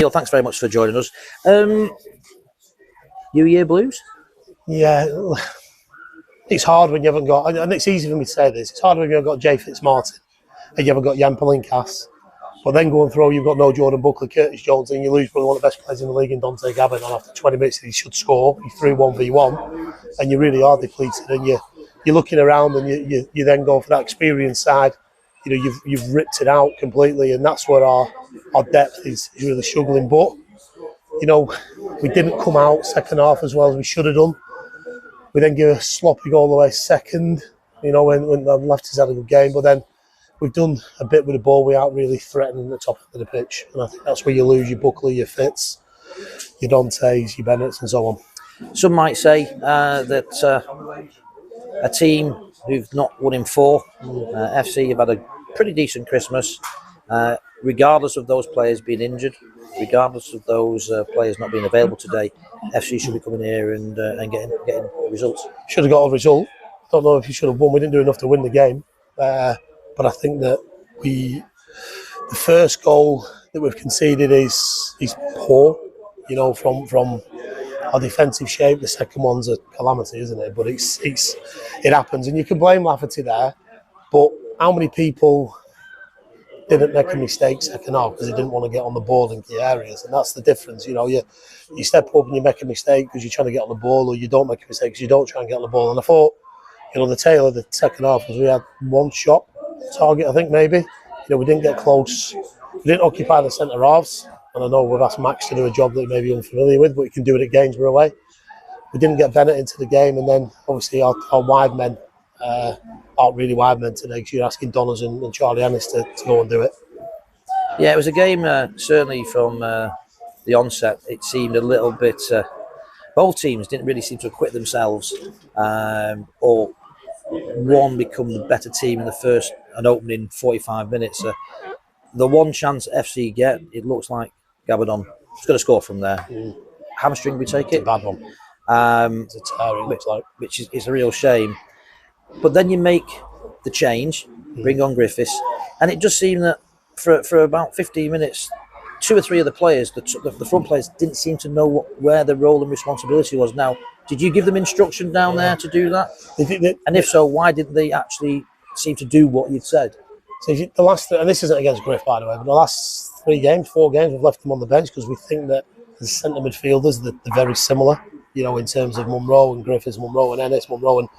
Neil, thanks very much for joining us. New Year blues? Yeah, it's hard when you haven't got, and it's easy for me to say this, it's hard when you haven't got Jay Fitzmartin and you haven't got Jan Palinkas. But then going through, you've got no Jordan Buckley, Curtis Jones, and you lose probably one of the best players in the league in Dante Gavin. And after 20 minutes, he should score. He's through 1v1, and you really are depleted. And you're looking around, and you then go for that experience side. You know, you've ripped it out completely, and that's where our depth is really struggling. But you know, we didn't come out second half as well as we should have done. We then give a sloppy goal away second. You know, when the lefties had a good game, but then we've done a bit with the ball without really threatening the top of the pitch. And I think that's where you lose your Buckley, your Fitz, your Dantes, your Bennetts and so on. Some might say that a team who've not won in 4, FC have had a pretty decent Christmas, regardless of those players being injured, regardless of those players not being available today. FC should be coming here and getting results. Should have got a result. I don't know if you should have won. We didn't do enough to win the game. But I think that the first goal that we've conceded is poor, you know, from our defensive shape. The second one's a calamity, isn't it? But it happens, and you can blame Lafferty there. But how many people didn't make a mistake second half because they didn't want to get on the ball in key areas? And that's the difference. You know, you step up and you make a mistake because you're trying to get on the ball, or you don't make a mistake because you don't try and get on the ball. And I thought, you know, the tail of the second half was we had one shot target, I think, maybe. You know, we didn't get close. We didn't occupy the centre halves. And I know we've asked Max to do a job that he may be unfamiliar with, but he can do it at Gainsborough away. We didn't get Bennett into the game, and then obviously our wide men aren't really wide men today, because you're asking Donners and Charlie Ennis to go and do it. Yeah, it was a game, certainly from the onset, it seemed a little bit... both teams didn't really seem to acquit themselves, or one become the better team in the first and opening 45 minutes. The one chance FC get, it looks like Gabadon is going to score from there. Hamstring, we take it. It's a bad one. It's a tear, it looks like. Which is a real shame. But then you make the change, bring on Griffiths, and it just seemed that for about 15 minutes, 2 or 3 of the players, the front players, didn't seem to know where their role and responsibility was. Now, did you give them instruction down there to do that? And if so, why didn't they actually seem to do what you'd said? So the last, and this isn't against Griff, by the way, but the last 4 games, we've left them on the bench because we think that the centre midfielders, they're very similar, you know, in terms of Munro and Griffiths, Munro and Ennis, Munro, and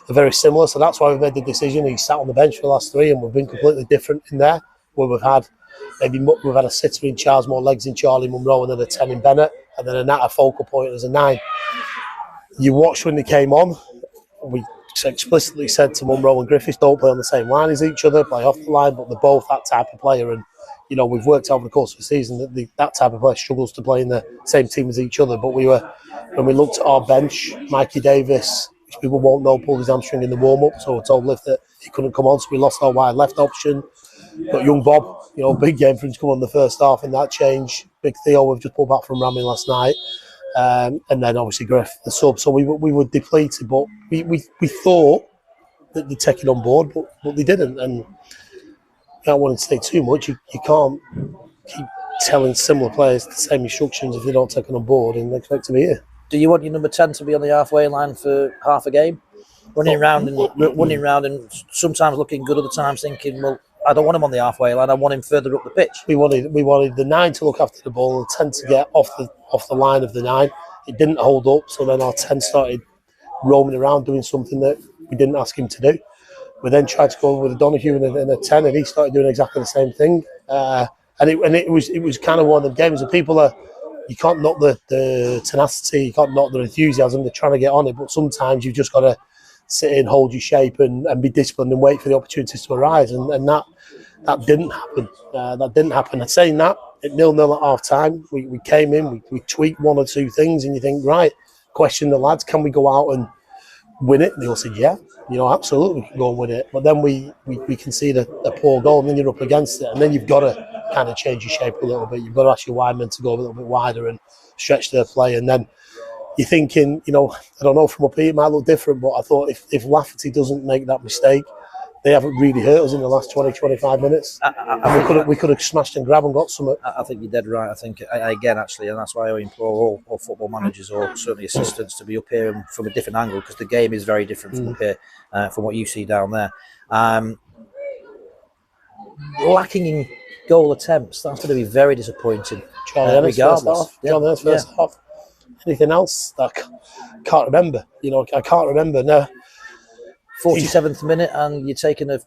they're very similar. So that's why we've made the decision. He sat on the bench for the last 3, and we've been completely different in there, where we've had a sitter in Charles, more legs in Charlie Munro, and then a 10 in Bennett, and then a focal point as a 9. You watched when they came on, we explicitly said to Munro and Griffiths, don't play on the same line as each other, play off the line, but they're both that type of player. And, you know, we've worked over the course of the season that that type of player struggles to play in the same team as each other. But when we looked at our bench, Mikey Davis, which people won't know, pulled his hamstring in the warm-up, so we told Lift that he couldn't come on, so we lost our wide left option. Got young Bob, you know, big game for him to come on the first half in that change. Big Theo, we've just pulled back from Ramming last night. And then obviously Griff, the sub. So we were depleted, but we thought that they'd take it on board, but they didn't. And I don't want to say too much. You can't keep telling similar players the same instructions if they don't take it on board and expect to be here. Do you want your number 10 to be on the halfway line for half a game? Running around and sometimes looking good, other times thinking, well, I don't want him on the halfway line. I want him further up the pitch. We wanted the 9 to look after the ball and 10 to get off the line of the 9. It didn't hold up, so then our 10 started roaming around doing something that we didn't ask him to do. We then tried to go with a Donahue and a 10, and he started doing exactly the same thing. And it was kind of one of the games that people are. You can't knock the tenacity, you can't knock the enthusiasm. They're trying to get on it, but sometimes you've just got to sit in, hold your shape, and be disciplined and wait for the opportunities to arise. And that didn't happen. That didn't happen. And saying that, at 0-0 at half time, we came in, we tweaked 1 or 2 things, and you think, right, question the lads, can we go out and win it? And they all said, yeah, you know, absolutely, we can go and win it. But then we concede a poor goal, and then you're up against it, and then you've got to kind of change your shape a little bit. You've got to ask your wide men to go a little bit wider and stretch their play, and then you're thinking, you know, I don't know, from up here it might look different, but I thought if Lafferty doesn't make that mistake, they haven't really hurt us in the last 20-25 minutes. We could have smashed and grabbed and got something. I think you're dead right. I think, again, actually, and that's why I implore all football managers or certainly assistants to be up here from a different angle, because the game is very different from up here, from what you see down there. Lacking in goal attempts, that's going to be very disappointing. Regardless. John Ennis first half. Anything else? I can't remember. I can't remember. No. 47th minute, and you're taking a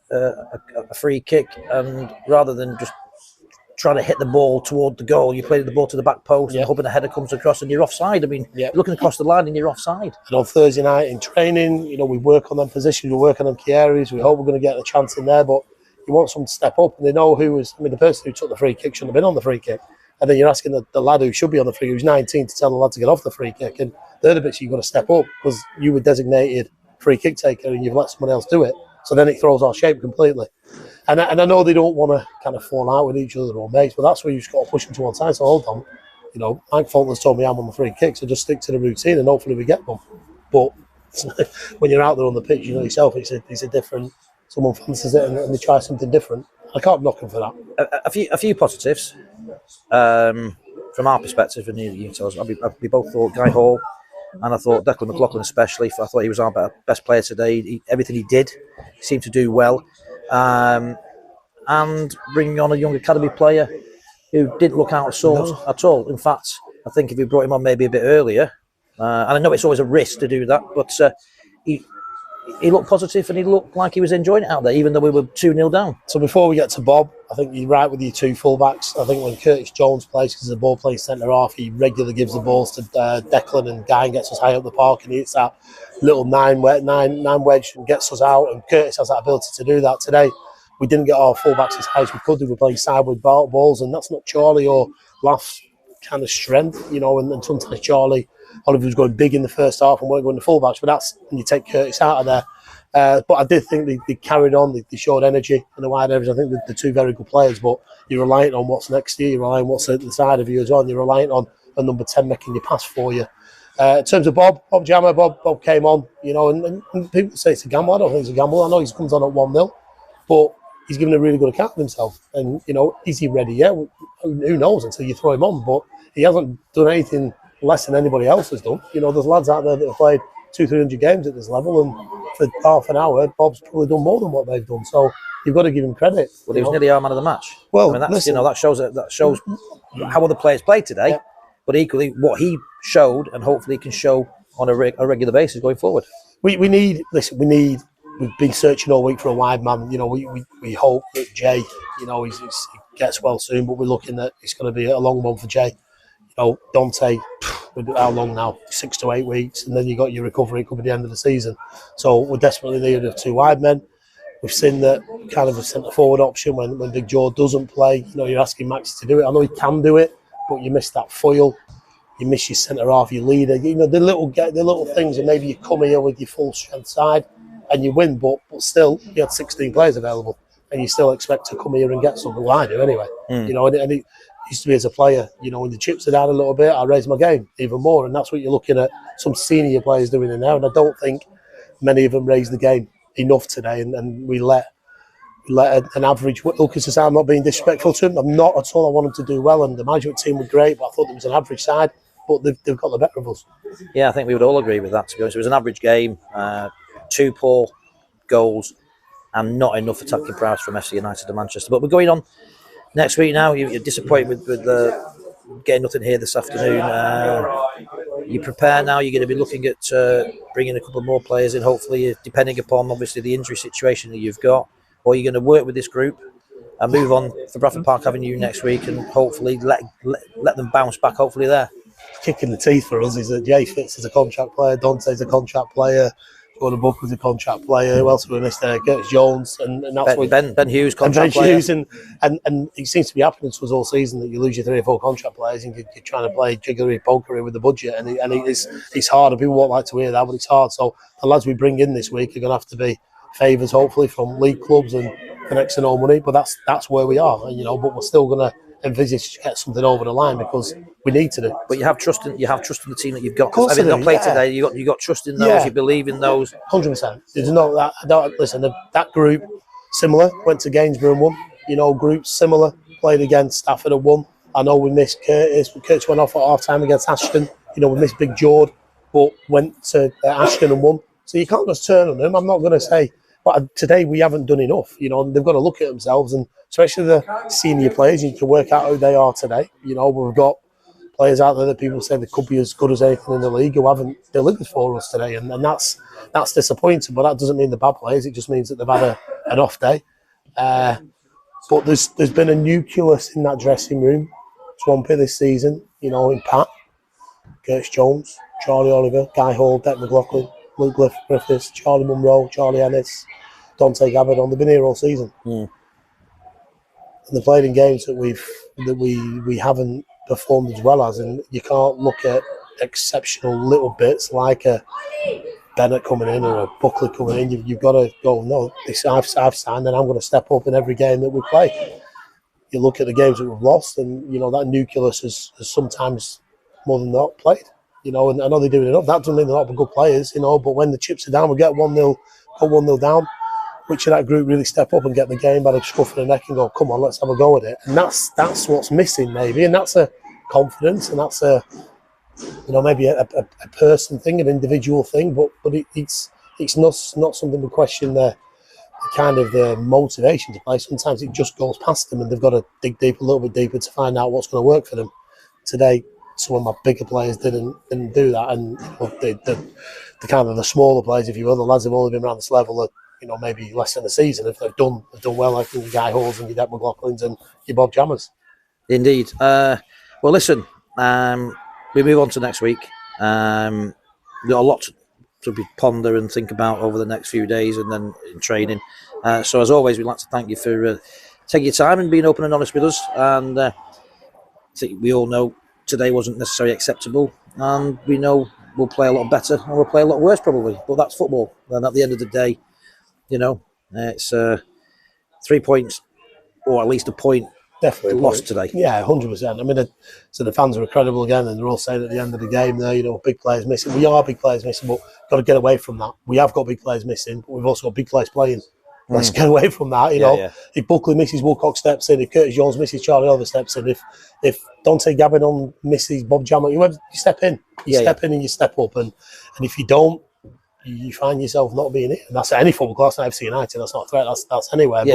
free kick, and rather than just trying to hit the ball toward the goal, you play the ball to the back post and hoping the header comes across and you're offside. I mean, you're looking across the line and you're offside. And on Thursday night in training, we work on them positions, we work on them key areas. We hope we're going to get a chance in there, but you want someone to step up, and they know who was. I mean, the person who took the free kick shouldn't have been on the free kick, and then you're asking the lad who should be on the free, who's 19, to tell the lad to get off the free kick. And the other bits you've got to step up because you were designated free kick taker and you've let someone else do it. So then it throws our shape completely. And I know they don't want to kind of fall out with each other or mates, but that's where you've just got to push them to one side. So hold on, Mike Faulkner's told me I'm on the free kick, so just stick to the routine and hopefully we get them. But when you're out there on the pitch, yourself, it's a different. Someone fancies it and they try something different. I can't knock them for that. A few positives from our perspective, and you tell us. We both thought Guy Hall, and I thought Declan McLaughlin especially. I thought he was our best player today. Everything he did, he seemed to do well. And bringing on a young academy player who didn't look out of sorts at all. In fact, I think if we brought him on maybe a bit earlier, and I know it's always a risk to do that, but he looked positive and he looked like he was enjoying it out there, even though we were 2-0 down. So before we get to Bob, I think you're right with your two fullbacks. I think when Curtis Jones plays, because the ball plays centre half, he regularly gives the balls to Declan, and Guy gets us high up the park, and he hits that little nine wedge and gets us out, and Curtis has that ability to do that. Today, we didn't get our fullbacks as high as we could do. We're playing sideways balls, and that's not Charlie or Laugh's kind of strength, and sometimes Charlie, Oliver was going big in the first half and weren't going to fullbacks, but that's when you take Curtis out of there. But I did think they carried on, they showed energy and the wide areas. I think they're two very good players, but you're reliant on what's next to you, you're relying on what's at the side of you as well, and you're reliant on a number 10 making your pass for you. In terms of Bob Jammer, Bob came on, and people say it's a gamble. I don't think it's a gamble. I know he comes on at 1-0, but he's given a really good account of himself. And, is he ready yet? Who knows until you throw him on, but he hasn't done anything less than anybody else has done. There's lads out there that have played 200-300 games at this level, and for half an hour, Bob's probably done more than what they've done. So you've got to give him credit. Well, he was nearly our man of the match. Well, I mean, that shows how other players played today, but equally what he showed, and hopefully he can show on a regular basis going forward. We've been searching all week for a wide man. We hope that Jay, he gets well soon, but we're looking at it's going to be a long one for Jay. Dante, how long now? 6 to 8 weeks, and then you got your recovery coming at the end of the season. So we're desperately needed of two wide men. We've seen that kind of a centre forward option when Big Joe doesn't play. You're asking Maxi to do it. I know he can do it, but you miss that foil. You miss your centre half, your leader. The little things, and maybe you come here with your full strength side and you win, but still you had 16 players available, and you still expect to come here and get something. Well, I do anyway. And it used to be as a player, when the chips are down a little bit, I raise my game even more, and that's what you're looking at some senior players doing in there. And I don't think many of them raised the game enough today, and we let an average Ilkeston. I'm not being disrespectful to him. I'm not at all. I want them to do well, and the management team were great, but I thought there was an average side, but they've got the better of us. Yeah, I think we would all agree with that, to be honest. It was an average game, 2 poor goals, and not enough attacking prowess from FC United and Manchester. But we're going on next week now. You're disappointed with getting nothing here this afternoon. You prepare now. You're going to be looking at bringing a couple more players in, hopefully, depending upon, obviously, the injury situation that you've got. Or you're going to work with this group and move on for Bradford Park Avenue next week, and hopefully let them bounce back, hopefully there. Kicking the teeth for us is that Jay Fitz is a contract player, Dante's a contract player, Jordan Buck was a contract player. Who else have we missed there? Curtis Jones, and that's Ben Hughes, contract player. Hughes, and it seems to be happening to us all season that you lose your 3 or 4 contract players and you're trying to play jiggery pokery with the budget, and it's hard, and people won't like to hear that, but it's hard. So the lads we bring in this week are going to have to be favours, hopefully, from league clubs and for next to no money. But that's where we are, but we're still going to envisage to get something over the line because we need to do. But you have trust in the team that you've got. Having not played today, you got trust in those. You believe in those. 100%. There's no that. Listen, that group similar. Went to Gainsborough and won. You know, groups similar. Played against Stafford and won. I know we missed Curtis. Curtis went off at half time against Ashton. You know, we missed Big Jord, but went to Ashton and won. So you can't just turn on them. I'm not going to say, but today we haven't done enough. You know, and they've got to look at themselves, and especially the senior players, you can work out who they are today. You know, we've got players out there that people say they could be as good as anything in the league who haven't delivered for us today, and that's disappointing. But that doesn't mean they're bad players. It just means that they've had an off day. But there's been a nucleus in that dressing room, Swampy, this season. You know, in Pat, Curtis Jones, Charlie Oliver, Guy Hall, Deck McLaughlin, Luke Griffiths, Charlie Munro, Charlie Ennis, Dante Gabardon. They've been here all season, and they've played in games that we haven't performed as well as. And you can't look at exceptional little bits like a Bennett coming in or a Buckley coming in. You've got to go, no, this I've signed, and I'm going to step up in every game that we play. You look at the games that we've lost, and you know that nucleus has sometimes more than not played. You know, and I know they're doing enough. That doesn't mean they're not good players, you know. But when the chips are down, we get 1-0, go 1-0 down. Which of that group really step up and get the game by the scruff of the neck and go, come on, let's have a go at it. And that's what's missing, maybe. And that's a confidence, and that's a, you know, maybe a person thing, an individual thing. But it's not something to question the kind of the motivation to play. Sometimes it just goes past them, and they've got to dig deep, a little bit deeper, to find out what's going to work for them. Today, some of my bigger players didn't do that, and you know, the kind of the smaller players, if you will, the lads who've only been around this level, are, you know, maybe less than a season. If they've done well, like your Guy Halls and your Deck McLaughlins and your Bob Jammers. Indeed. Well, listen, we move on to next week. We've got a lot to ponder and think about over the next few days, and then in training. So as always, we'd like to thank you for taking your time and being open and honest with us. And I think we all know today wasn't necessarily acceptable, and we know we'll play a lot better and we'll play a lot worse probably. But that's football, and at the end of the day, you know, it's 3 points, or at least a point. Definitely lost today. Yeah, 100%. I mean, so the fans are incredible again, and they're all saying at the end of the game there, you know, big players missing. We are big players missing, but got to get away from that. We have got big players missing, but we've also got big players playing. Let's get away from that, you know. Yeah. If Buckley misses, Woodcock steps in. If Curtis Jones misses, Charlie Oliver steps in. If Dante Gabardon misses, Bob Jammer, you step in. You step in and you step up. And if you don't, you find yourself not being it. And that's at any football club. That's not FC United. That's not a threat. That's anywhere.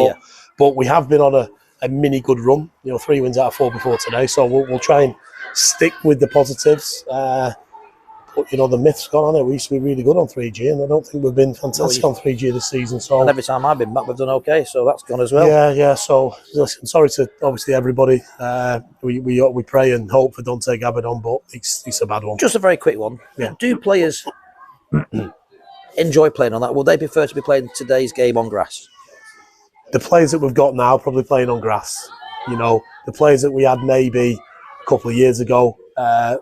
But we have been on a mini good run. You know, 3 wins out of 4 before today. So we'll try and stick with the positives. But, you know, the myth's gone on it. We used to be really good on 3G, and I don't think we've been fantastic on 3G this season. So, and every time I've been back, we've done okay. So that's gone as well. Yeah. So, listen, sorry to obviously everybody. We pray and hope for Dante Gabardon, but it's a bad one. Just a very quick one. Yeah. Do players enjoy playing on that? Will they prefer to be playing today's game on grass? The players that we've got now probably playing on grass. You know, the players that we had maybe a couple of years ago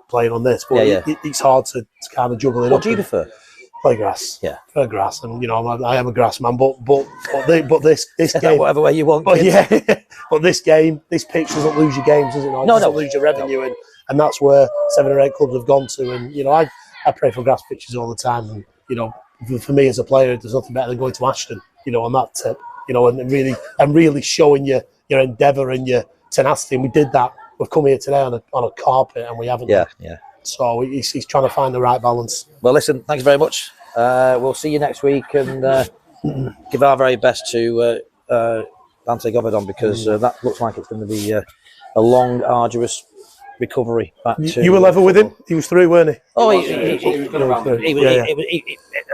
playing on this, but it's hard to kind of juggle it. What do you prefer? Play grass. Yeah, play grass, and you know I am a grass man. But this game, whatever way you want. But but this pitch doesn't lose your games, does it? It doesn't lose your revenue, and that's where 7 or 8 clubs have gone to. And you know, I pray for grass pitches all the time, and you know, for me as a player, there's nothing better than going to Ashton. You know, on that tip. You know, and really showing your endeavour and your tenacity. And we did that. We've come here today on a carpet, and we haven't. Yeah. So he's trying to find the right balance. Well, listen, thanks very much. We'll see you next week, and give our very best to Dante Gabardon, because that looks like it's going to be a long, arduous recovery back to. You were level with him. He was through, weren't he? Oh, he I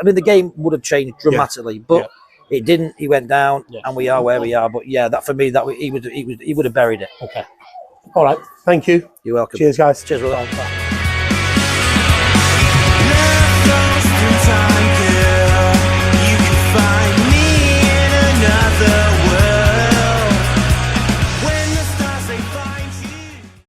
mean, the game would have changed dramatically, but. Yeah. It didn't. He went down, and we are where we are. But that for me, he would have buried it. Okay. All right. Thank you. You're welcome. Cheers, guys. Cheers, brother.